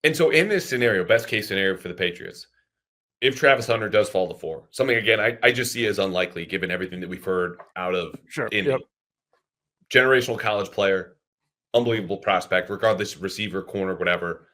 And so in this scenario, best case scenario for the Patriots, if Travis Hunter does fall to 4, something again I just see as unlikely given everything that we've heard out of Sure. Indy. Yep. Generational college player, unbelievable prospect, regardless receiver, corner, whatever.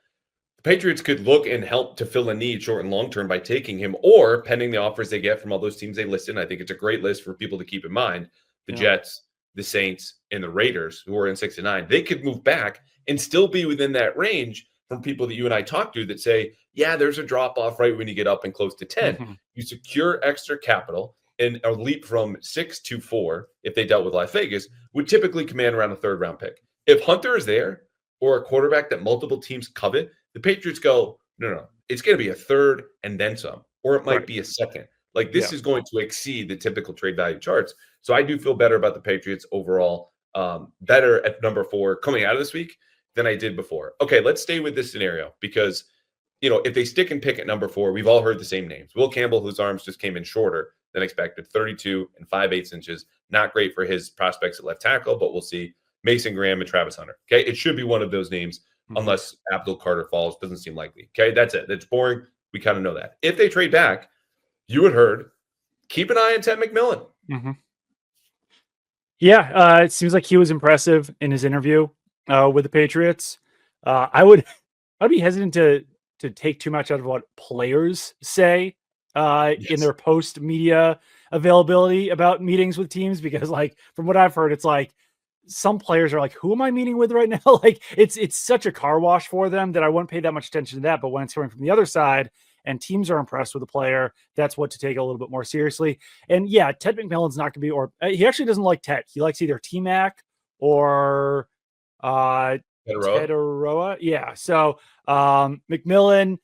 The Patriots could look and help to fill a need short and long term by taking him, or pending the offers they get from all those teams they listed. I think it's a great list for people to keep in mind. The Jets, the Saints, and the Raiders, who are in 6 and 9, they could move back and still be within that range from people that you and I talk to that say, yeah, there's a drop off right when you get up and close to 10. Mm-hmm. You secure extra capital, and a leap from 6 to 4, if they dealt with Las Vegas, would typically command around a 3rd round pick. If Hunter is there or a quarterback that multiple teams covet, the Patriots go, no, it's going to be a 3rd and then some, or it might be a 2nd. Like this is going to exceed the typical trade value charts. So I do feel better about the Patriots overall, better at number 4 coming out of this week than I did before. Okay, let's stay with this scenario because, if they stick and pick at number 4, we've all heard the same names. Will Campbell, whose arms just came in shorter than expected, 32 and 5/8 inches. Not great for his prospects at left tackle, but we'll see. Mason Graham and Travis Hunter. Okay, it should be one of those names unless Abdul Carter falls. Doesn't seem likely. Okay, that's it. That's boring. We kind of know that. If they trade back, you had heard, keep an eye on Tet McMillan. Mm-hmm. Yeah, it seems like he was impressive in his interview with the Patriots. I'd be hesitant to take too much out of what players say in their post media availability about meetings with teams, because like from what I've heard, it's like some players are like, who am I meeting with right now? Like it's such a car wash for them that I wouldn't pay that much attention to that. But when it's coming from the other side and teams are impressed with the player, that's what to take a little bit more seriously. And yeah, Tet McMillan's not going to be, or he actually doesn't like Tet. He likes either T-Mac or Teteroa. Yeah. So McMillan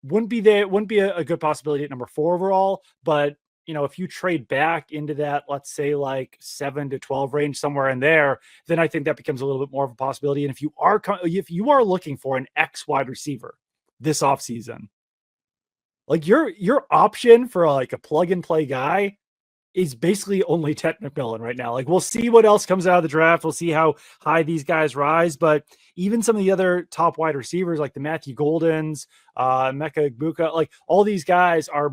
wouldn't be a good possibility at number 4 overall, but if you trade back into that, let's say like 7 to 12 range, somewhere in there, then I think that becomes a little bit more of a possibility. And if you are looking for an X wide receiver this offseason, like your option for like a plug and play guy is basically only Tet McMillan right now. Like we'll see what else comes out of the draft. We'll see how high these guys rise, but even some of the other top wide receivers like the Matthew Goldens, Mecca Igbuka, like all these guys are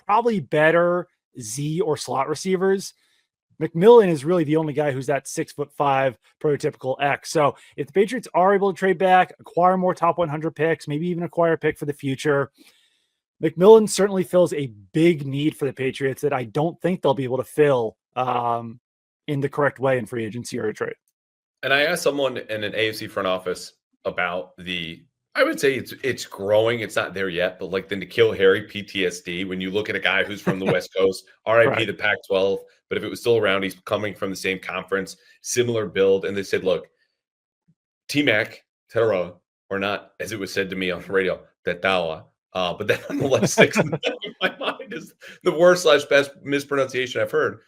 probably better Z or slot receivers. McMillan is really the only guy who's that 6'5" prototypical X. So if the Patriots are able to trade back, acquire more top 100 picks, maybe even acquire a pick for the future, McMillan certainly fills a big need for the Patriots that I don't think they'll be able to fill in the correct way in free agency or a trade. And I asked someone in an AFC front office about I would say it's growing. It's not there yet, but like the N'Keal Harry PTSD, when you look at a guy who's from the West Coast, RIP the Pac-12, but if it was still around, he's coming from the same conference, similar build. And they said, look, T-Mac, Teteroa, or not, as it was said to me on the radio, Tetawa. But that nonetheless sticks in my mind is the worst / best mispronunciation I've heard.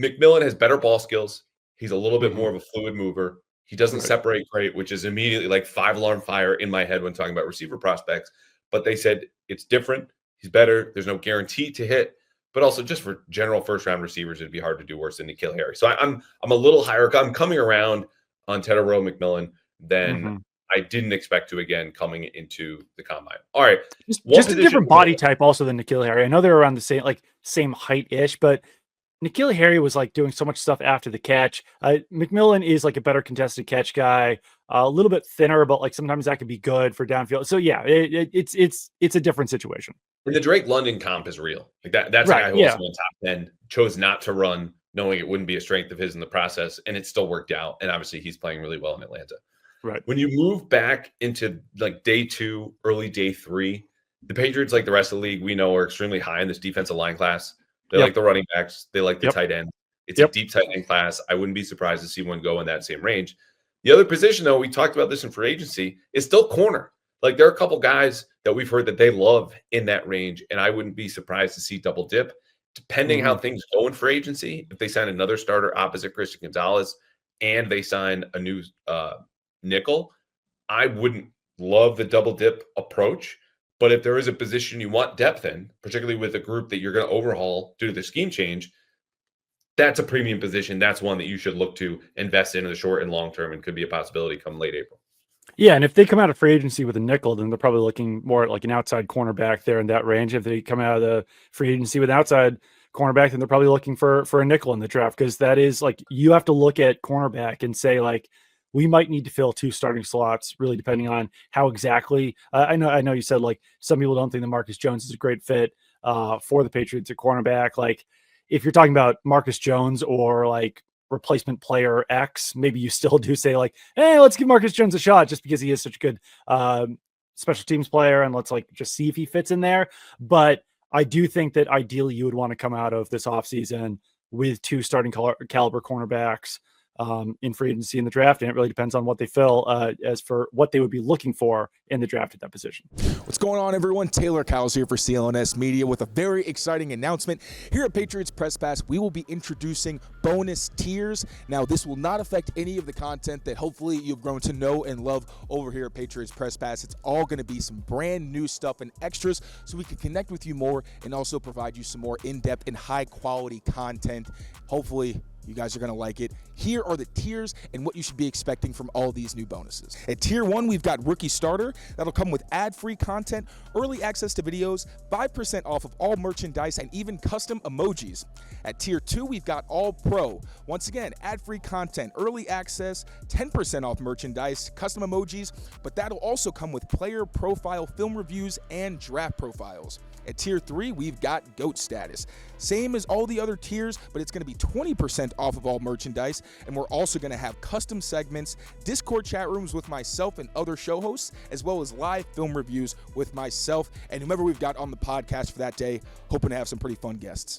McMillan has better ball skills. He's a little bit more of a fluid mover. He doesn't separate great, which is immediately like 5-alarm fire in my head when talking about receiver prospects. But they said it's different. He's better. There's no guarantee to hit. But also just for general first-round receivers, it'd be hard to do worse than N'Keal Harry. So I'm a little higher. I'm coming around on Teteroa McMillan than I didn't expect to again coming into the combine. All right. Just a different body type also than N'Keal Harry. I know they're around the same height-ish, but N'Keal Harry was like doing so much stuff after the catch. McMillan is like a better contested catch guy, a little bit thinner, but like sometimes that could be good for downfield. So yeah, it's a different situation. And the Drake London comp is real. Like that's a guy who also went top 10, chose not to run, knowing it wouldn't be a strength of his in the process, and it still worked out. And obviously he's playing really well in Atlanta. Right. When you move back into like day 2, early day 3, the Patriots, like the rest of the league, we know are extremely high in this defensive line class. They like the running backs. They like the tight end. It's a deep tight end class. I wouldn't be surprised to see one go in that same range. The other position, though, we talked about this in free agency, is still corner. Like there are a couple guys that we've heard that they love in that range, and I wouldn't be surprised to see double dip, depending how things go in free agency. If they sign another starter opposite Christian Gonzalez and they sign a new nickel, I wouldn't love the double dip approach. But if there is a position you want depth in, particularly with a group that you're going to overhaul due to the scheme change, that's a premium position. That's one that you should look to invest in the short and long term and could be a possibility come late April. Yeah, and if they come out of free agency with a nickel, then they're probably looking more at like an outside cornerback there in that range. If they come out of the free agency with an outside cornerback, then they're probably looking for a nickel in the draft, because that is like, you have to look at cornerback and say like, we might need to fill 2 starting slots, really depending on how exactly. I know you said like some people don't think that Marcus Jones is a great fit for the Patriots at cornerback. Like if you're talking about Marcus Jones or like replacement player X, maybe you still do say like, hey, let's give Marcus Jones a shot just because he is such a good special teams player, and let's like just see if he fits in there. But I do think that ideally you would want to come out of this offseason with 2 starting caliber cornerbacks in free agency in the draft, and it really depends on what they fill as for what they would be looking for in the draft at that position. What's going on, everyone? Tayler Kyles here for CLNS Media with a very exciting announcement. Here at Patriots Press Pass, we will be introducing bonus tiers. Now, this will not affect any of the content that hopefully you've grown to know and love over here at Patriots Press Pass. It's all going to be some brand new stuff and extras so we can connect with you more and also provide you some more in-depth and high-quality content. Hopefully, you guys are going to like it. Here are the tiers and what you should be expecting from all these new bonuses. At Tier 1, we've got Rookie Starter. That'll come with ad-free content, early access to videos, 5% off of all merchandise, and even custom emojis. At Tier 2, we've got All Pro. Once again, ad-free content, early access, 10% off merchandise, custom emojis, but that'll also come with player profile film reviews and draft profiles. At Tier 3, we've got GOAT status. Same as all the other tiers, but it's going to be 20% off of all merchandise, and we're also going to have custom segments, Discord chat rooms with myself and other show hosts, as well as live film reviews with myself and whomever we've got on the podcast for that day, hoping to have some pretty fun guests.